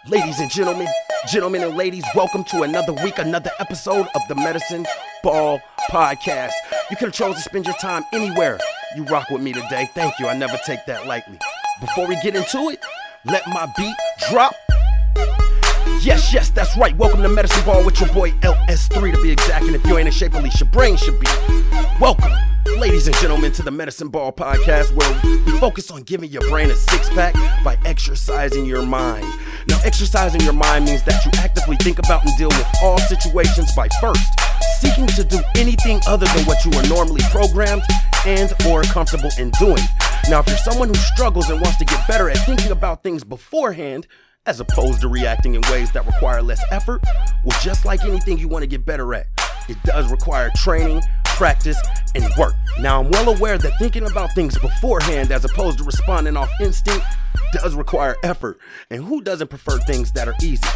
Ladies and gentlemen and ladies, welcome to another week, another episode of the Medicine Ball Podcast. You could have chosen to spend your time anywhere. You rock with me today. Thank you. I never take that lightly. Before we get into it, let my beat drop. Yes, that's right. Welcome to Medicine Ball with your boy LS3 to be exact. And if you ain't in shape, at least your brain should be. Welcome, ladies and gentlemen, to the Medicine Ball Podcast, where we focus on giving your brain a six-pack by exercising your mind. Now, exercising your mind means that you actively think about and deal with all situations by first seeking to do anything other than what you are normally programmed and or comfortable in doing. Now, if you're someone who struggles and wants to get better at thinking about things beforehand, as opposed to reacting in ways that require less effort, well, just like anything you want to get better at, it does require training, practice, and work. Now, I'm well aware that thinking about things beforehand as opposed to responding off instinct does require effort. And who doesn't prefer things that are easy?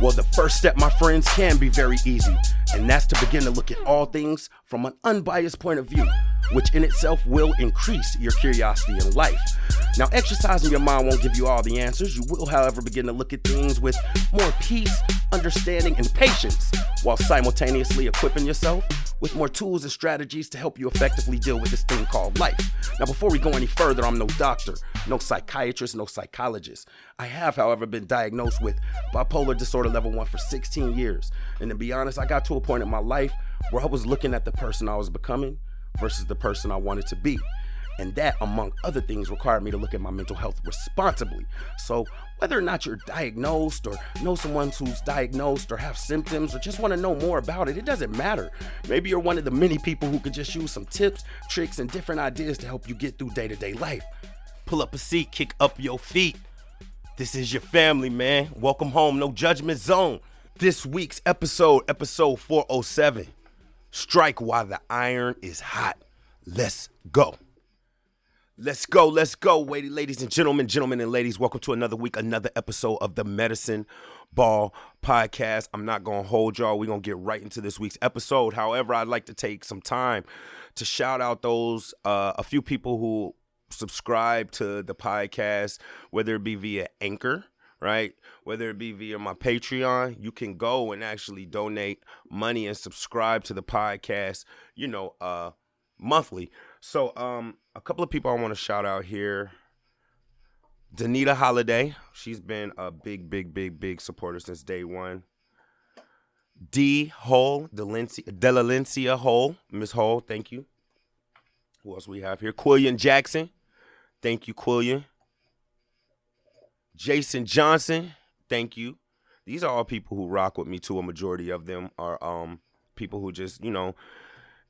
Well, the first step, my friends, can be very easy, and that's to begin to look at all things from an unbiased point of view, which in itself will increase your curiosity in life. Now, exercising your mind won't give you all the answers. You will, however, begin to look at things with more peace, understanding, and patience, while simultaneously equipping yourself with more tools and strategies to help you effectively deal with this thing called life. Now, before we go any further, I'm no doctor, no psychiatrist, no psychologist. I have, however, been diagnosed with bipolar disorder level 1 for 16 years. And to be honest, I got to a point in my life where I was looking at the person I was becoming versus the person I wanted to be. And that, among other things, required me to look at my mental health responsibly. So whether or not you're diagnosed or know someone who's diagnosed or have symptoms or just want to know more about it, it doesn't matter. Maybe you're one of the many people who could just use some tips, tricks, and different ideas to help you get through day-to-day life. Pull up a seat, kick up your feet. This is your family, man. Welcome home, no judgment zone. This week's episode 407. Strike while the iron is hot. Let's go. Let's go. Ladies and gentlemen and ladies, welcome to another week, another episode of the Medicine Ball Podcast. I'm not going to hold y'all. We're going to get right into this week's episode. However, I'd like to take some time to shout out those, a few people who subscribe to the podcast, whether it be via Anchor, right? Whether it be via my Patreon, you can go and actually donate money and subscribe to the podcast, monthly. So, a couple of people I want to shout out here. Danita Holiday. She's been a big supporter since day one. D. Hole, Delalencia Hole. Miss Hole, thank you. Who else we have here? Quillian Jackson. Thank you, Quillian. Jason Johnson. Thank you. These are all people who rock with me too. A majority of them are people who just,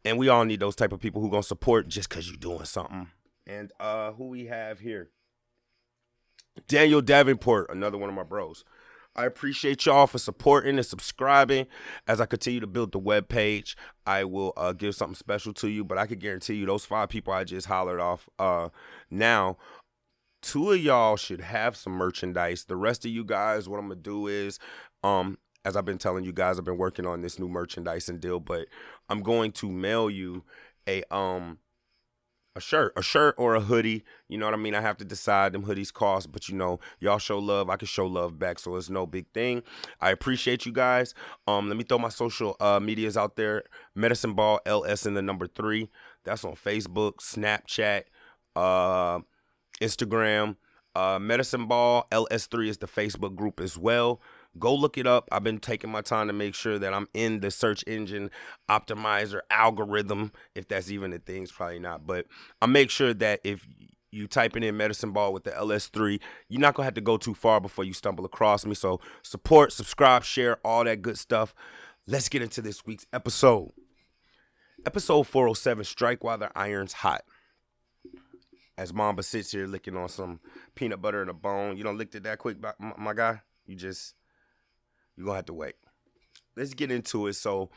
and we all need those type of people who gonna support just because you're doing something. And who we have here? Daniel Davenport, another one of my bros. I appreciate y'all for supporting and subscribing. As I continue to build the webpage, I will give something special to you. But I can guarantee you those 5 people I just hollered off now, 2 of y'all should have some merchandise. The rest of you guys, what I'm going to do is, as I've been telling you guys, I've been working on this new merchandising deal, but I'm going to mail you a shirt or a hoodie. You know what I mean? I have to decide them hoodies cost, but y'all show love. I can show love back, so it's no big thing. I appreciate you guys. Let me throw my social medias out there. Medicine Ball LS in the number 3. That's on Facebook, Snapchat, Instagram. Medicine Ball LS3 is the Facebook group as well. Go look it up. I've been taking my time to make sure that I'm in the search engine optimizer algorithm, if that's even a thing. It's probably not. But I make sure that if you typing in Medicine Ball with the LS3, you're not going to have to go too far before you stumble across me. So support, subscribe, share, all that good stuff. Let's get into this week's episode. Episode 407, Strike While the Iron's Hot. As Mamba sits here licking on some peanut butter and a bone. You don't licked it that quick, my guy? You're going to have to wait. Let's get into it. So,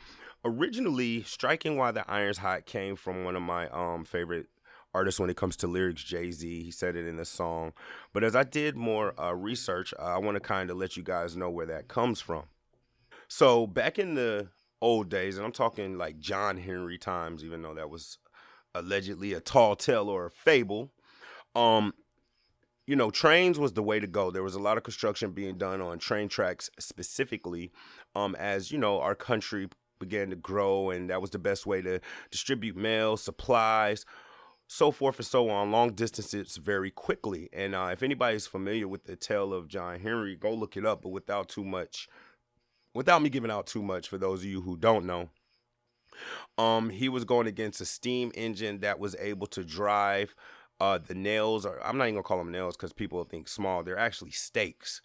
originally, Striking While the Iron's Hot came from one of my favorite artists when it comes to lyrics, Jay-Z. He said it in the song. But as I did more research, I want to kind of let you guys know where that comes from. So, back in the old days, and I'm talking like John Henry times, even though that was allegedly a tall tale or a fable, trains was the way to go. There was a lot of construction being done on train tracks specifically, as our country began to grow, and that was the best way to distribute mail, supplies, so forth and so on, long distances very quickly. And if anybody's familiar with the tale of John Henry, go look it up. But without me giving out too much, for those of you who don't know, he was going against a steam engine that was able to drive the nails, or I'm not even gonna call them nails because people think small. They're actually stakes,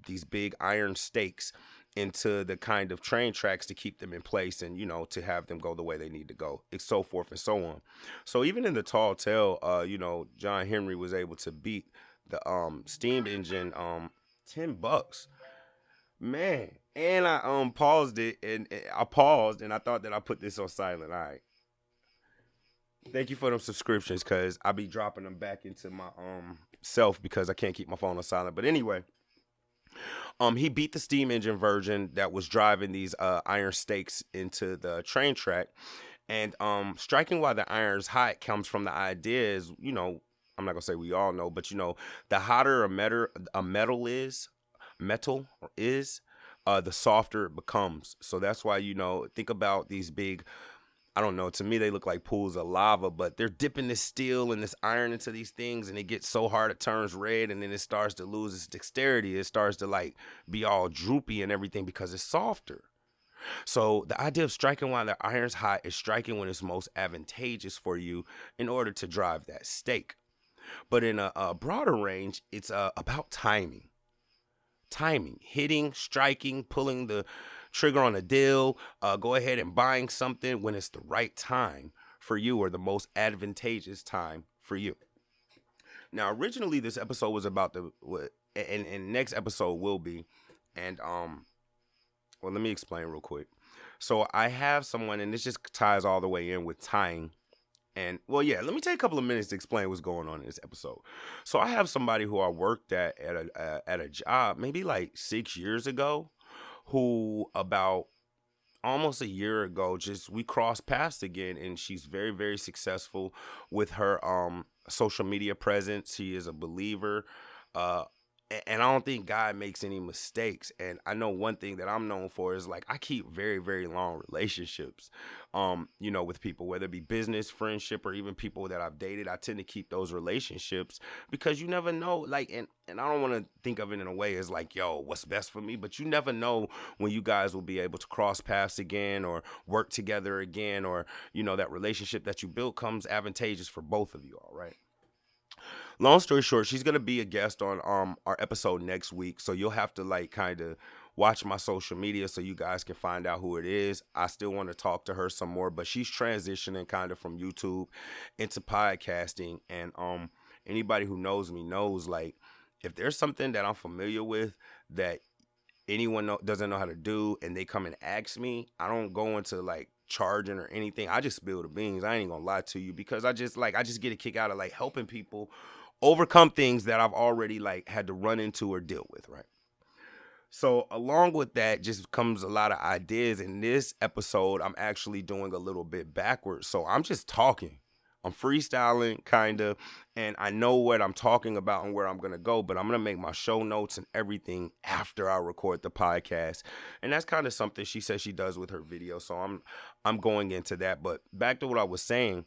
these big iron stakes into the kind of train tracks to keep them in place and to have them go the way they need to go, and so forth and so on. So even in the tall tale, John Henry was able to beat the steam engine $10, man. And I paused it, and I paused and I thought that I put this on silent. All right, thank you for them subscriptions, because I be dropping them back into my self because I can't keep my phone on silent. But anyway, he beat the steam engine version that was driving these iron stakes into the train track. And striking while the iron's hot comes from the idea is, I'm not gonna say we all know, but the hotter metal is, the softer it becomes. So that's why, think about these big, I don't know, to me they look like pools of lava, but they're dipping this steel and this iron into these things, and it gets so hard it turns red, and then it starts to lose its dexterity. It starts to like be all droopy and everything because it's softer. So the idea of striking while the iron's hot is striking when it's most advantageous for you in order to drive that stake. But in a broader range, it's about timing. Hitting, striking, pulling the trigger on a deal, go ahead and buying something when it's the right time for you, or the most advantageous time for you. Now, originally this episode was about and next episode will be, and well, let me explain real quick. So I have someone, and this just ties all the way in with tying. And well, yeah, let me take a couple of minutes to explain what's going on in this episode. So I have somebody who I worked at a job maybe like 6 years ago, who about almost a year ago, we crossed paths again, and she's very, very successful with her social media presence. She is a believer, and I don't think God makes any mistakes. And I know one thing that I'm known for is, like, I keep very, very long relationships, with people, whether it be business, friendship, or even people that I've dated. I tend to keep those relationships because you never know, like, and I don't want to think of it in a way as like, yo, what's best for me, but you never know when you guys will be able to cross paths again or work together again, or, that relationship that you built comes advantageous for both of you all, right? Long story short, she's going to be a guest on our episode next week. So you'll have to like kind of watch my social media so you guys can find out who it is. I still want to talk to her some more, but she's transitioning kind of from YouTube into podcasting. And anybody who knows me knows, like, if there's something that I'm familiar with that anyone doesn't know how to do and they come and ask me, I don't go into like charging or anything. I just spill the beans. I ain't gonna lie to you, because I just get a kick out of like helping people overcome things that I've already like had to run into or deal with, right? So along with that just comes a lot of ideas. In this episode, I'm actually doing a little bit backwards. So I'm just talking. I'm freestyling, kind of, and I know what I'm talking about and where I'm going to go, but I'm going to make my show notes and everything after I record the podcast. And that's kind of something she says she does with her video, so I'm going into that. But back to what I was saying,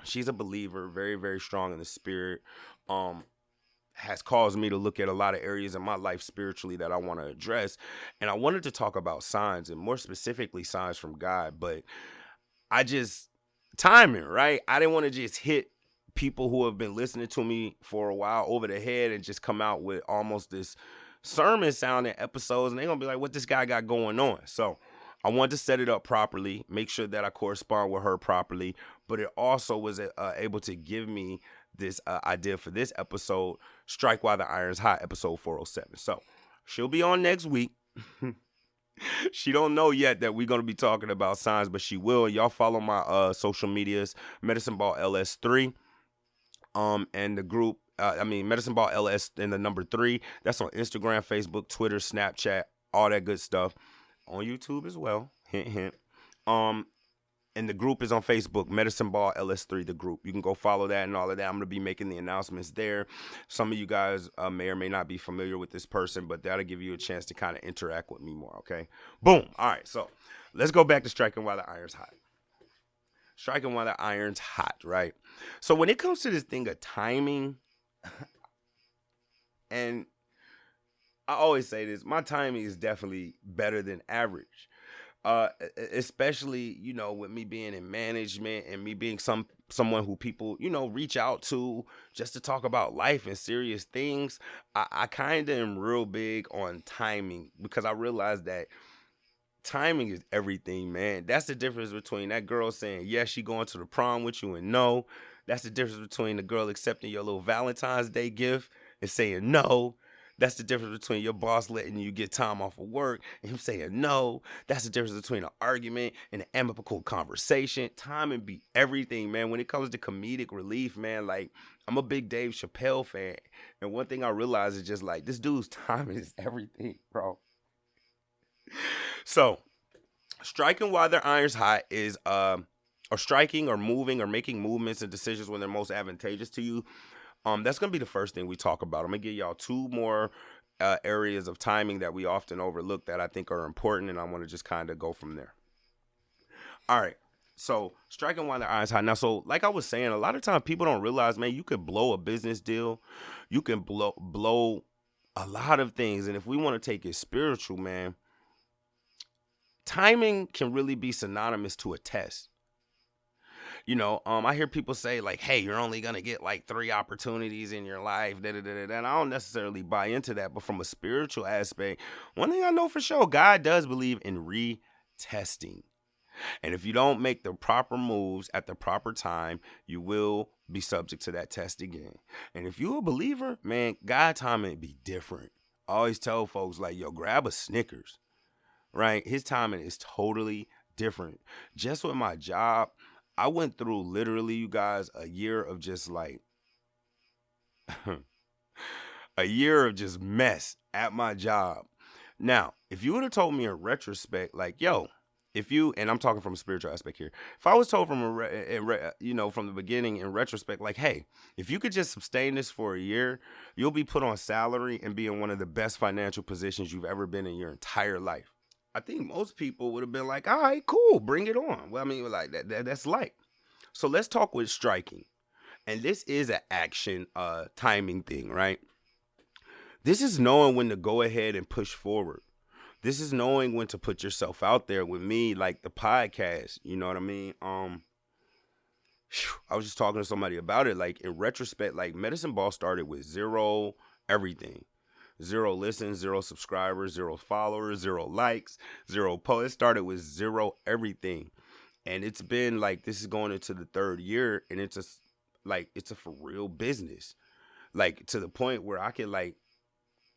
she's a believer, very, very strong in the spirit, has caused me to look at a lot of areas in my life spiritually that I want to address. And I wanted to talk about signs, and more specifically signs from God, but timing, right? I didn't want to just hit people who have been listening to me for a while over the head and just come out with almost this sermon sounding episodes, and they're gonna be like, what this guy got going on? So I wanted to set it up properly, make sure that I correspond with her properly, but it also was able to give me this idea for this episode, Strike While the Iron's Hot, episode 407. So she'll be on next week. She don't know yet that we're going to be talking about signs, but she will. Y'all follow my social medias, Medicine Ball LS3, and the group, Medicine Ball LS and the number 3. That's on Instagram, Facebook, Twitter, Snapchat, all that good stuff. On YouTube as well. Hint, hint. And the group is on Facebook, Medicine Ball LS3, the group. You can go follow that and all of that. I'm going to be making the announcements there. Some of you guys may or may not be familiar with this person, but that'll give you a chance to kind of interact with me more, okay? Boom. All right, so let's go back to striking while the iron's hot. Striking while the iron's hot, right? So when it comes to this thing of timing, and I always say this, my timing is definitely better than average. Especially, with me being in management and me being someone who people, reach out to just to talk about life and serious things. I kind of am real big on timing because I realize that timing is everything, man. That's the difference between that girl saying, yes, she going to the prom with you and no. That's the difference between the girl accepting your little Valentine's Day gift and saying no. That's the difference between your boss letting you get time off of work and him saying no. That's the difference between an argument and an amicable conversation. Timing be everything, man. When it comes to comedic relief, man, like, I'm a big Dave Chappelle fan. And one thing I realize is just like, this dude's timing is everything, bro. So, striking while their iron's hot is, or striking or moving or making movements and decisions when they're most advantageous to you. That's going to be the first thing we talk about. I'm going to give y'all two more areas of timing that we often overlook that I think are important, and I want to just kind of go from there. All right. So, striking while their iron's hot. Now, so like I was saying, a lot of times people don't realize, man, you could blow a business deal. You can blow a lot of things. And if we want to take it spiritual, man, timing can really be synonymous to a test. I hear people say like, hey, you're only going to get like 3 opportunities in your life. And I don't necessarily buy into that. But from a spiritual aspect, one thing I know for sure, God does believe in retesting. And if you don't make the proper moves at the proper time, you will be subject to that test again. And if you're a believer, man, God timing be different. I always tell folks like, yo, grab a Snickers, right? His timing is totally different. Just with my job, I went through literally, you guys, a year of just like, a year of just mess at my job. Now, if you would have told me in retrospect, like, yo, and I'm talking from a spiritual aspect here. If I was told from from the beginning in retrospect, like, hey, if you could just sustain this for a year, you'll be put on salary and be in one of the best financial positions you've ever been in your entire life. I think most people would have been like, all right, cool, bring it on. Well, I mean, like that's light. So let's talk with striking. And this is an action timing thing, right? This is knowing when to go ahead and push forward. This is knowing when to put yourself out there with me, like the podcast. You know what I mean? I was just talking to somebody about it. Like in retrospect, like Medicine Ball started with 0 everything. 0 listens, 0 subscribers, 0 followers, 0 likes, 0 posts. It started with 0 everything. And it's been like, this is going into the 3rd year, and it's a for real business. Like to the point where I can like,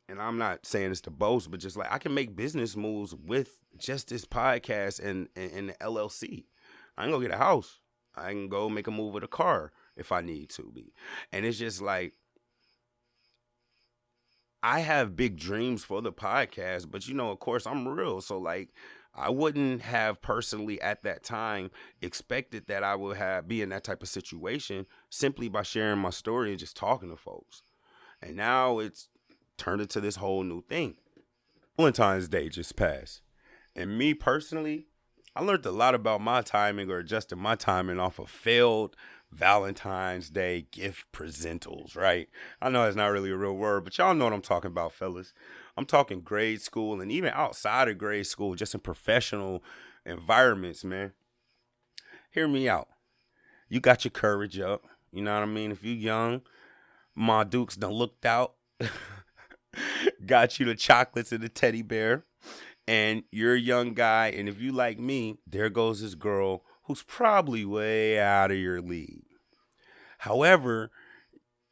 and I'm not saying this to boast, but just like I can make business moves with just this podcast and the LLC. I can go get a house. I can go make a move with a car if I need to be. And it's just like, I have big dreams for the podcast, but of course I'm real. So like, I wouldn't have personally at that time expected that I would be in that type of situation simply by sharing my story and just talking to folks. And now it's turned into this whole new thing. Valentine's Day just passed. And me personally, I learned a lot about my timing or adjusting my timing off of failed Valentine's Day gift presentals, right? I know it's not really a real word, but y'all know what I'm talking about, fellas. I'm talking grade school and even outside of grade school, just in professional environments, man. Hear me out. You got your courage up. You know what I mean? If you young, Ma Dukes done looked out. Got you the chocolates and the teddy bear. And you're a young guy. And if you like me, there goes this girl who's probably way out of your league. However,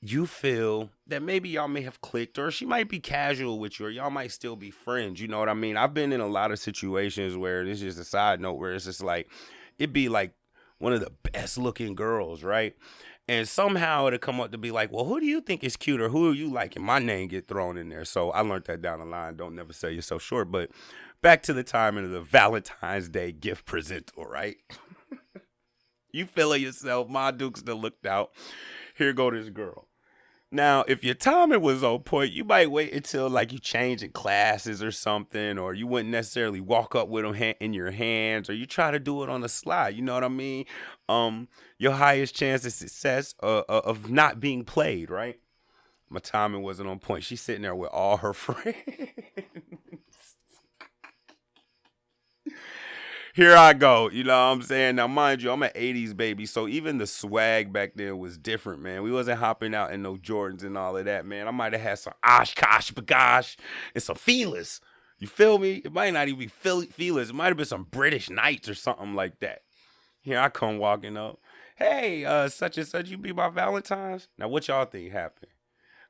you feel that maybe y'all may have clicked, or she might be casual with you, or y'all might still be friends. You know what I mean? I've been in a lot of situations where this is just a side note where it's just like, it'd be like one of the best looking girls, right? And somehow it'll come up to be like, well, who do you think is cute, or who are you liking? My name get thrown in there. So I learned that down the line. Don't never sell yourself short. But back to the timing of the Valentine's Day gift present, all right? You feeling yourself. My Duke still looked out. Here go this girl. Now, if your timing was on point, you might wait until like you changing classes or something, or you wouldn't necessarily walk up with them in your hands, or you try to do it on the slide. You know what I mean? Your highest chance of success of not being played, right? My timing wasn't on point. She's sitting there with all her friends. Here I go. You know what I'm saying? Now, mind you, I'm an 80s baby, so even the swag back then was different, man. We wasn't hopping out in no Jordans and all of that, man. I might have had some Oshkosh, Bagosh, and some feelers. You feel me? It might not even be feelers. It might have been some British Knights or something like that. Here I come walking up. Hey, such and such, you be my Valentine's? Now, what y'all think happened?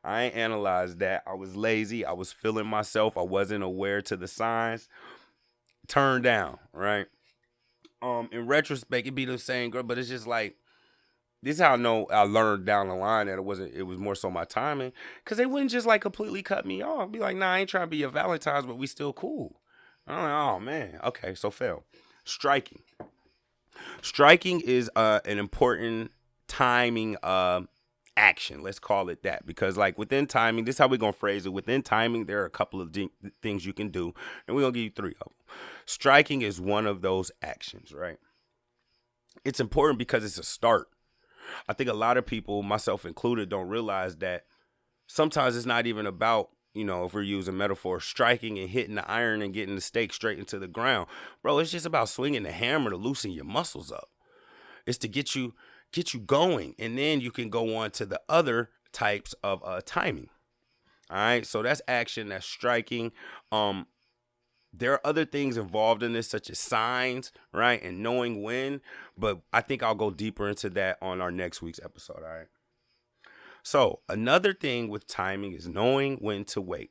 I ain't analyzed that. I was lazy. I was feeling myself. I wasn't aware to the signs. Turned down, right? In retrospect, it'd be the same girl, but it's just like this is how I know I learned down the line that it was more so my timing. Cause they wouldn't just like completely cut me off. Be like, nah, I ain't trying to be your Valentine's, but we still cool. I'm like, oh man. Okay, so fail. Striking. Striking is an important timing action. Let's call it that. Because like within timing, this is how we're gonna phrase it. Within timing, there are a couple of things you can do, and we're gonna give you 3 of them. Striking is one of those actions, right? It's important because it's a start. I think a lot of people, myself included, don't realize that sometimes it's not even about, if we're using metaphor, striking and hitting the iron and getting the stake straight into the ground. Bro, it's just about swinging the hammer to loosen your muscles up. It's to get you going, and then you can go on to the other types of timing. All right, so that's action, that's striking. There are other things involved in this, such as signs, right, and knowing when, but I think I'll go deeper into that on our next week's episode, all right? So another thing with timing is knowing when to wait.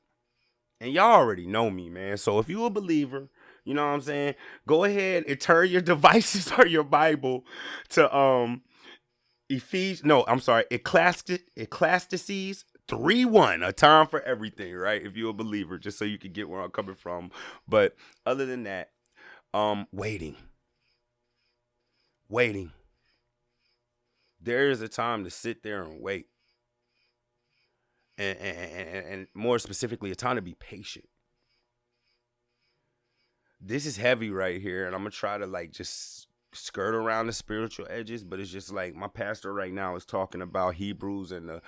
And y'all already know me, man. So if you're a believer, you know what I'm saying, go ahead and turn your devices or your Bible to Ecclesiastes 3:1, a time for everything, right? If you're a believer, just so you can get where I'm coming from. But other than that, waiting. There is a time to sit there and wait. And more specifically, a time to be patient. This is heavy right here, and I'm going to try to like just skirt around the spiritual edges, but it's just like my pastor right now is talking about Hebrews and the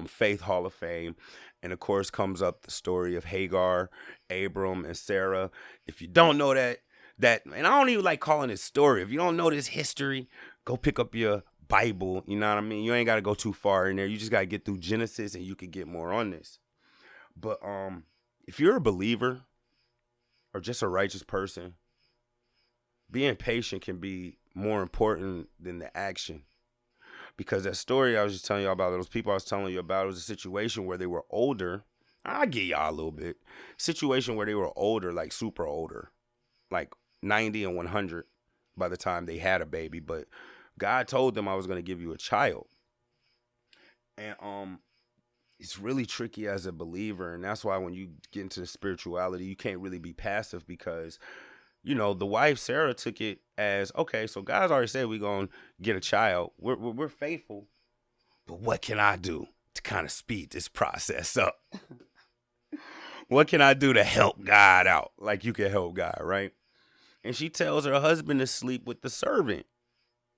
Faith Hall of Fame, and of course comes up the story of Hagar, Abram, and Sarah. If you don't know that, and I don't even like calling it story. If you don't know this history, go pick up your Bible. You know what I mean? You ain't got to go too far in there. You just got to get through Genesis, and you can get more on this. But if you're a believer or just a righteous person, being patient can be more important than the action. Because that story I was just telling you about, those people I was telling you about, it was a situation where they were older. I'll give y'all a little bit. Situation where they were older, like super older, like 90 and 100 by the time they had a baby. But God told them I was going to give you a child. And it's really tricky as a believer. And that's why when you get into spirituality, you can't really be passive because, the wife, Sarah, took it as, okay, so God's already said we're going to get a child. We're faithful. But what can I do to kind of speed this process up? What can I do to help God out? Like you can help God, right? And she tells her husband to sleep with the servant.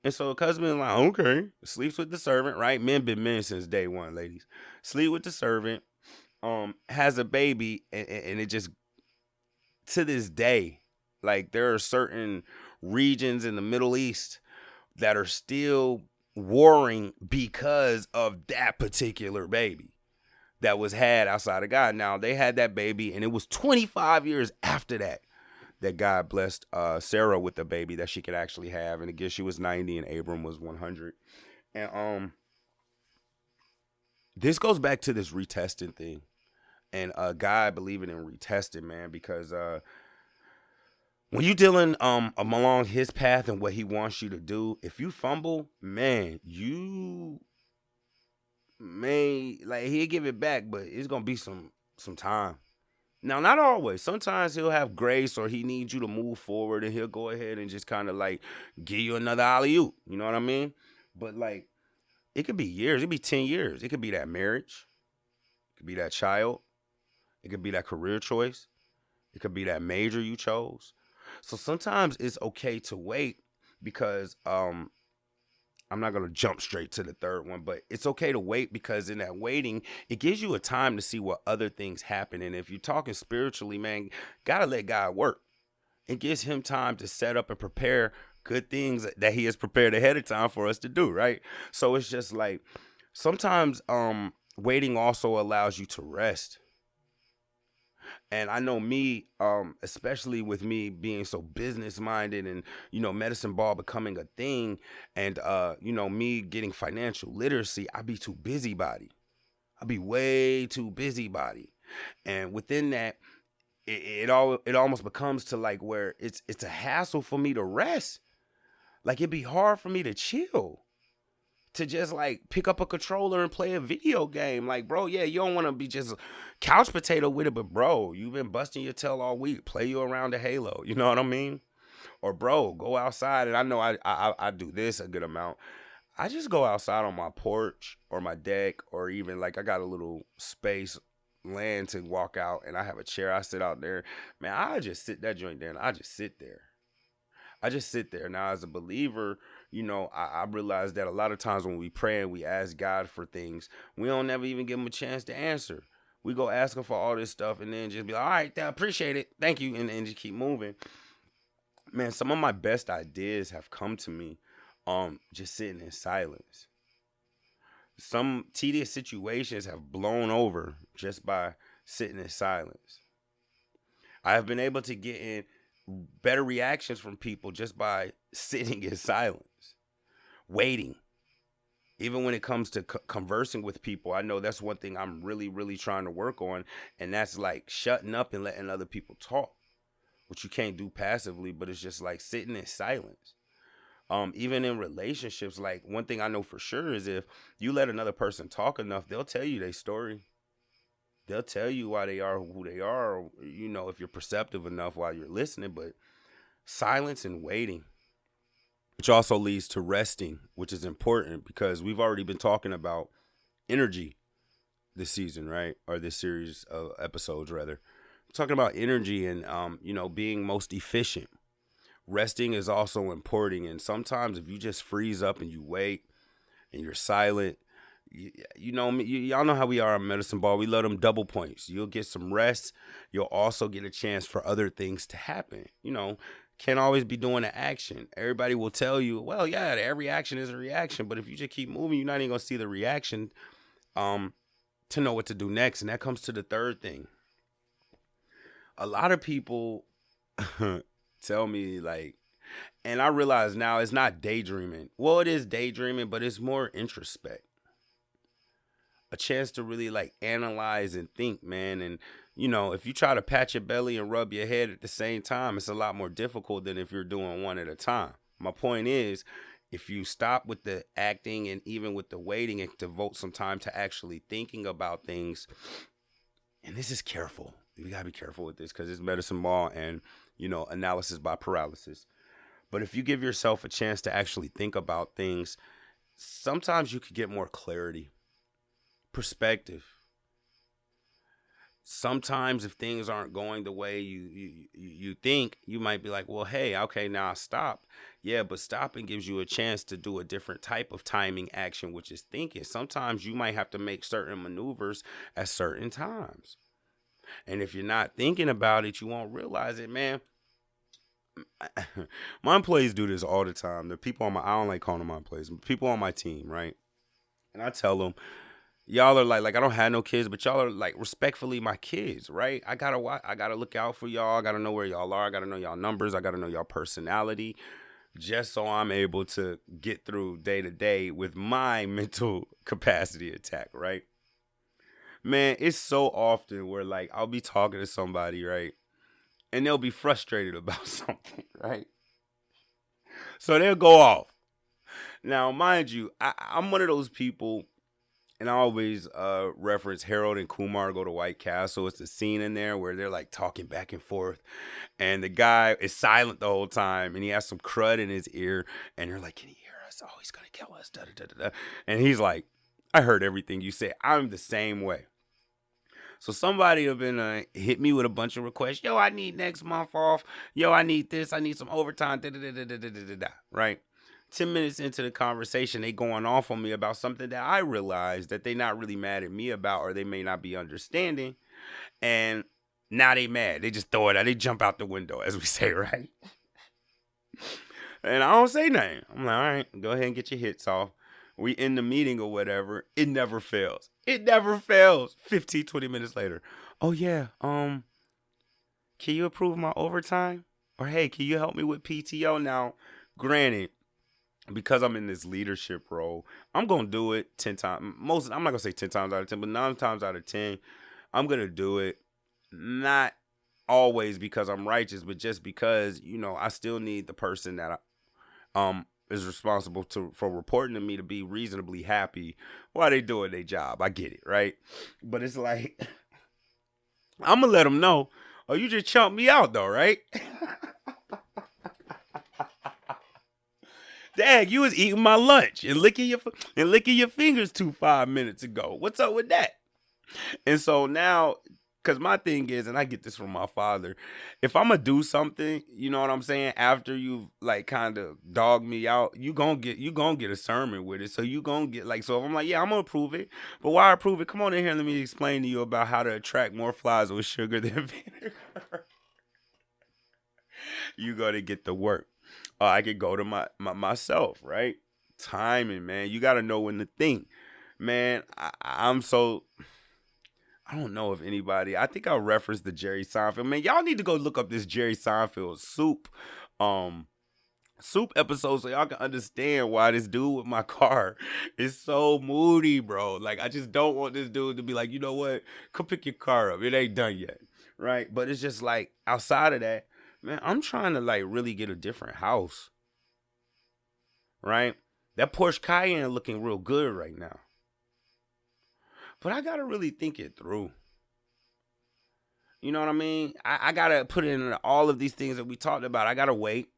And so the husband is like, okay, sleeps with the servant, right? Men been men since day one, ladies. Sleep with the servant, has a baby, and it just, to this day, like there are certain regions in the Middle East that are still warring because of that particular baby that was had outside of God. Now, they had that baby, and it was 25 years after that God blessed Sarah with the baby that she could actually have. And again, she was 90 and Abram was 100. And this goes back to this retesting thing. And God believing in retesting, man, because when you dealing along his path and what he wants you to do, if you fumble, man, you may, like, he'll give it back, but it's gonna be some time. Now, not always. Sometimes he'll have grace or he needs you to move forward and he'll go ahead and just kind of like give you another alley oop. You know what I mean? But like, it could be years. It could be 10 years. It could be that marriage. It could be that child. It could be that career choice. It could be that major you chose. So sometimes it's okay to wait because I'm not going to jump straight to the third one, but it's okay to wait because in that waiting, it gives you a time to see what other things happen. And if you're talking spiritually, man, got to let God work. It gives him time to set up and prepare good things that he has prepared ahead of time for us to do, right? So it's just like sometimes waiting also allows you to rest. And I know me, especially with me being so business minded and, medicine ball becoming a thing and, me getting financial literacy, I be too busybody. I be way too busybody. And within that, it almost becomes to like where it's a hassle for me to rest. Like it'd be hard for me to chill. To just like pick up a controller and play a video game. Like, bro, yeah, you don't want to be just couch potato with it, but bro, you've been busting your tail all week. Play you around the Halo. You know what I mean? Or bro, go outside. And I know I do this a good amount. I just go outside on my porch or my deck, or even like I got a little space land to walk out and I have a chair. I sit out there. Man, I just sit that joint there and I just sit there. I just sit there. Now, as a believer, I realize that a lot of times when we pray and we ask God for things, we don't never even give him a chance to answer. We go ask him for all this stuff and then just be like, all right, I appreciate it. Thank you. And just keep moving. Man, some of my best ideas have come to me just sitting in silence. Some tedious situations have blown over just by sitting in silence. I have been able to get in better reactions from people just by sitting in silence, waiting. Even when it comes to conversing with people, I know that's one thing I'm really, really trying to work on, and that's like shutting up and letting other people talk, which you can't do passively, but it's just like sitting in silence. Even in relationships, like one thing I know for sure is if you let another person talk enough, they'll tell you their story. They'll tell you why they are who they are, or, if you're perceptive enough while you're listening, but silence and waiting, which also leads to resting, which is important because we've already been talking about energy this season, right? Or this series of episodes, rather. We're talking about energy and, being most efficient. Resting is also important. And sometimes if you just freeze up and you wait and you're silent, y'all know how we are on Medicine Ball. We love them double points. You'll get some rest. You'll also get a chance for other things to happen. Can't always be doing the action. Everybody will tell you, well, yeah, every action is a reaction. But if you just keep moving, you're not even going to see the reaction to know what to do next. And that comes to the third thing. A lot of people tell me like, and I realize now it's not daydreaming. Well, it is daydreaming, but it's more introspect. A chance to really like analyze and think, man. And, if you try to pat your belly and rub your head at the same time, it's a lot more difficult than if you're doing one at a time. My point is, if you stop with the acting and even with the waiting and devote some time to actually thinking about things, and this is careful. You got to be careful with this because it's medicine ball and, analysis by paralysis. But if you give yourself a chance to actually think about things, sometimes you could get more clarity. Perspective. Sometimes if things aren't going the way you think, you might be like, well, hey, okay, now I stop. Yeah, but stopping gives you a chance to do a different type of timing action, which is thinking. Sometimes you might have to make certain maneuvers at certain times. And if you're not thinking about it, you won't realize it, man. My employees do this all the time. The people I don't like calling them my employees, people on my team, right? And I tell them, y'all are like I don't have no kids, but y'all are like respectfully my kids, right? I gotta look out for y'all. I gotta know where y'all are. I gotta know y'all numbers. I gotta know y'all personality, just so I'm able to get through day to day with my mental capacity attack, right? Man, it's so often where like I'll be talking to somebody, right, and they'll be frustrated about something, right? So they'll go off. Now, mind you, I'm one of those people. And I always reference Harold and Kumar Go to White Castle. It's a scene in there where they're like talking back and forth, and the guy is silent the whole time, and he has some crud in his ear, and they're like, "Can he hear us? Oh, he's gonna kill us!" Da, da, da, da. And he's like, "I heard everything you said. I'm the same way." So somebody have been hit me with a bunch of requests. Yo, I need next month off. Yo, I need this. I need some overtime. Da, da, da, da, da, da, da, da. Right? 10 minutes into the conversation, they going off on me about something that I realized that they not really mad at me about, or they may not be understanding. And now they mad. They just throw it out. They jump out the window, as we say, right? And I don't say nothing. I'm like, all right, go ahead and get your hits off. We in the meeting or whatever. It never fails. It never fails. 15, 20 minutes later. Oh yeah, can you approve my overtime? Or hey, can you help me with PTO? Now, granted, because I'm in this leadership role, I'm going to do it 10 times. I'm not going to say 10 times out of 10, but 9 times out of 10, I'm going to do it. Not always because I'm righteous, but just because, I still need the person that is responsible for reporting to me to be reasonably happy while they doing their job. I get it, right? But it's like, I'm going to let them know, oh, you just chumped me out though, right? Dang, you was eating my lunch and licking your fingers 5 minutes ago. What's up with that? And so now, because my thing is, and I get this from my father, if I'm going to do something, you know what I'm saying, after you've like kind of dogged me out, you gonna get a sermon with it. So you gonna get like, so if I'm like, yeah, I'm going to approve it. But why approve it? Come on in here and let me explain to you about how to attract more flies with sugar than vinegar. You got to get the work. I could go to myself, right? Timing, man. You got to know when to think. Man, I don't know if anybody, I think I'll reference the Jerry Seinfeld. Man, y'all need to go look up this Jerry Seinfeld soup episode so y'all can understand why this dude with my car is so moody, bro. Like, I just don't want this dude to be like, you know what? Come pick your car up. It ain't done yet, right? But it's just like, outside of that, man, I'm trying to like really get a different house, right? That Porsche Cayenne looking real good right now. But I got to really think it through. You know what I mean? I got to put in all of these things that we talked about. I got to wait.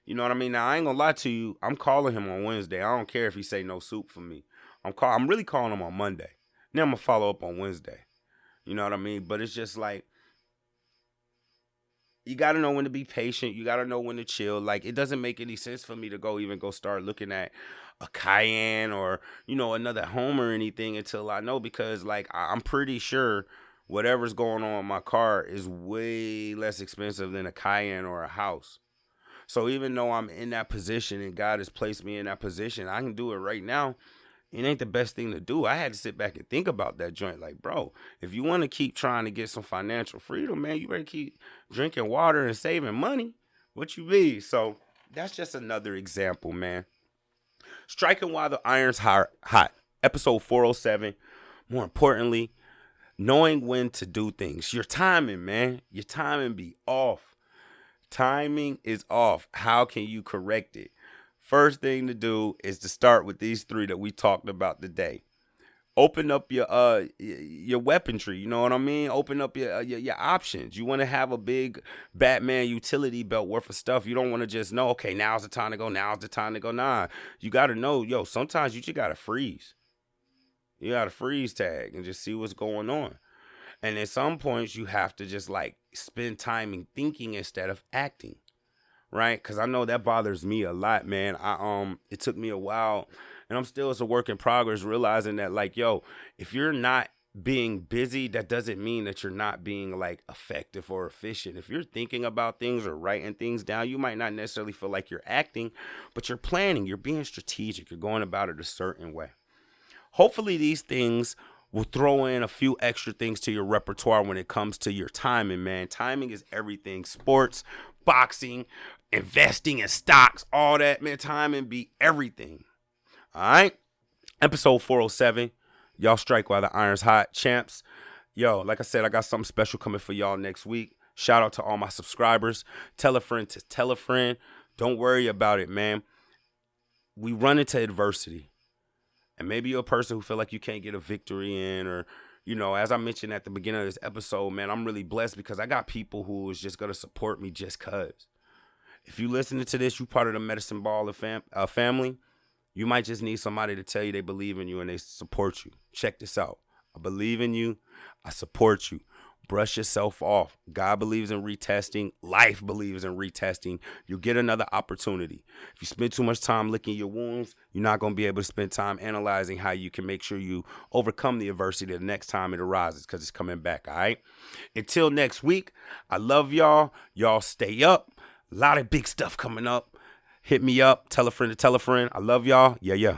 You know what I mean? Now, I ain't going to lie to you. I'm calling him on Wednesday. I don't care if he say no soup for me. I'm really calling him on Monday. Then I'm going to follow up on Wednesday. You know what I mean? But it's just like, you got to know when to be patient. You got to know when to chill. Like, it doesn't make any sense for me to go start looking at a Cayenne or, another home or anything until I know, because, like, I'm pretty sure whatever's going on in my car is way less expensive than a Cayenne or a house. So even though I'm in that position and God has placed me in that position, I can do it right now. It ain't the best thing to do. I had to sit back and think about that joint. Like, bro, if you want to keep trying to get some financial freedom, man, you better keep drinking water and saving money. What you mean? So that's just another example, man. Striking while the iron's hot. Episode 407. More importantly, knowing when to do things. Your timing, man. Your timing be off. Timing is off. How can you correct it? First thing to do is to start with these 3 that we talked about today. Open up your weaponry, you know what I mean? Open up your options. You want to have a big Batman utility belt worth of stuff. You don't want to just know, okay, now's the time to go. Now's the time to go. Nah, you got to know, sometimes you just got to freeze. You got to freeze tag and just see what's going on. And at some points, you have to just like spend time in thinking instead of acting. Right? Because I know that bothers me a lot, man. It took me a while, and I'm still, it's a work in progress, realizing that, like, if you're not being busy, that doesn't mean that you're not being like effective or efficient. If you're thinking about things or writing things down, you might not necessarily feel like you're acting, but you're planning, you're being strategic, you're going about it a certain way. Hopefully these things will throw in a few extra things to your repertoire when it comes to your timing, man. Timing is everything. Sports, boxing, investing in stocks, all that, man. Timing be everything. All right. Episode 407. Y'all strike while the iron's hot, champs. Like I said, I got something special coming for y'all next week. Shout out to all my subscribers. Tell a friend to tell a friend. Don't worry about it, man. We run into adversity. And maybe you're a person who feel like you can't get a victory in, or, as I mentioned at the beginning of this episode, man, I'm really blessed because I got people who is just going to support me just cause. If you listening to this, you part of the Medicine Ball family. You might just need somebody to tell you they believe in you and they support you. Check this out. I believe in you. I support you. Brush yourself off. God believes in retesting. Life believes in retesting. You'll get another opportunity. If you spend too much time licking your wounds, you're not going to be able to spend time analyzing how you can make sure you overcome the adversity the next time it arises, because it's coming back, all right? Until next week, I love y'all. Y'all stay up. A lot of big stuff coming up. Hit me up. Tell a friend to tell a friend. I love y'all. Yeah.